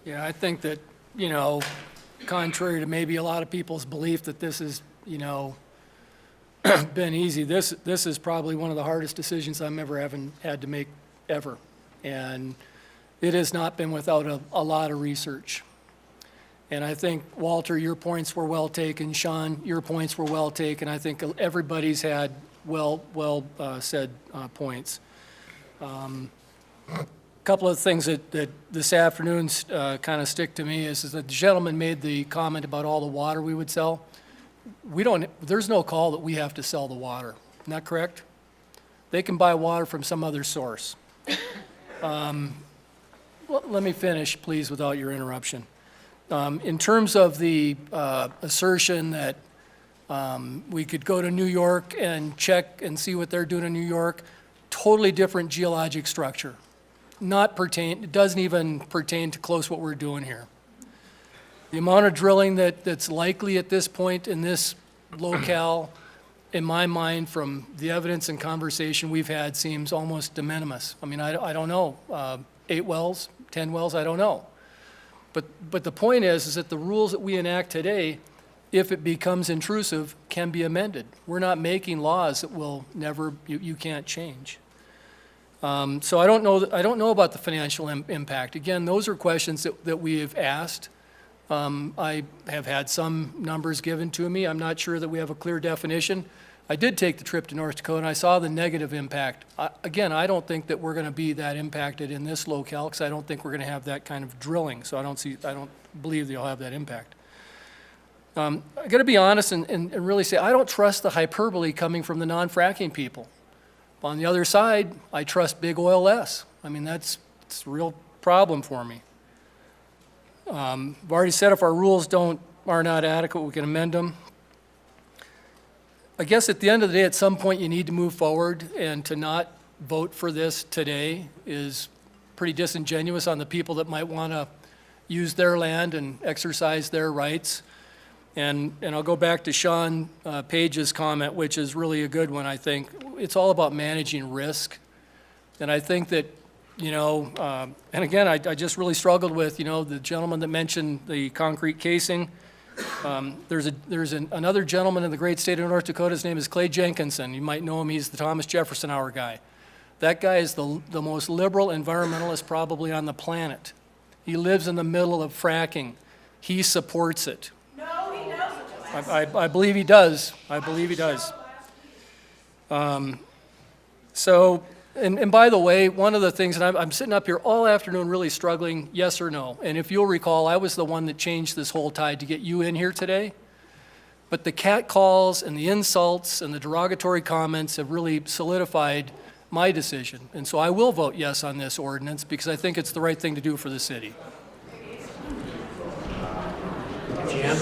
Yeah, I think that, contrary to maybe a lot of people's belief that this is, been easy, this is probably one of the hardest decisions I'm ever having had to make, ever. And it has not been without a lot of research. And I think, Walter, your points were well taken. Sean, your points were well taken. I think everybody's had said points. A couple of things that this afternoon's kind of stick to me is that the gentleman made the comment about all the water we would sell. There's no call that we have to sell the water. Isn't that correct? They can buy water from some other source. Let me finish, please, without your interruption. In terms of the assertion that we could go to New York and check and see what they're doing in New York, totally different geologic structure. It doesn't even pertain to close what we're doing here. The amount of drilling that's likely at this point in this locale, in my mind, from the evidence and conversation we've had, seems almost de minimis. I mean, I don't know, 8 wells, 10 wells, I don't know. But the point is that the rules that we enact today, if it becomes intrusive, can be amended. We're not making laws that will never, you can't change. So I don't know about the financial impact. Again, those are questions that we have asked. I have had some numbers given to me. I'm not sure that we have a clear definition. I did take the trip to North Dakota and I saw the negative impact. Again, I don't think that we're going to be that impacted in this locale because I don't think we're going to have that kind of drilling. So I don't believe they'll have that impact. I got to be honest and really say I don't trust the hyperbole coming from the non-fracking people. On the other side, I trust big oil less. I mean, it's a real problem for me. I've already said if our rules are not adequate, we can amend them. I guess at the end of the day, at some point, you need to move forward, and to not vote for this today is pretty disingenuous on the people that might want to use their land and exercise their rights. And I'll go back to Sean Page's comment, which is really a good one, I think. It's all about managing risk. And I think that, and again, I just really struggled with, the gentleman that mentioned the concrete casing. There's another gentleman in the great state of North Dakota. His name is Clay Jenkinson. You might know him. He's the Thomas Jefferson Hour guy. That guy is the most liberal environmentalist probably on the planet. He lives in the middle of fracking. He supports it. No, he doesn't. I believe he does. I believe he does. And by the way, one of the things, and I'm sitting up here all afternoon really struggling, yes or no. And if you'll recall, I was the one that changed this whole tide to get you in here today. But the catcalls and the insults and the derogatory comments have really solidified my decision. And so I will vote yes on this ordinance because I think it's the right thing to do for the city. Jim?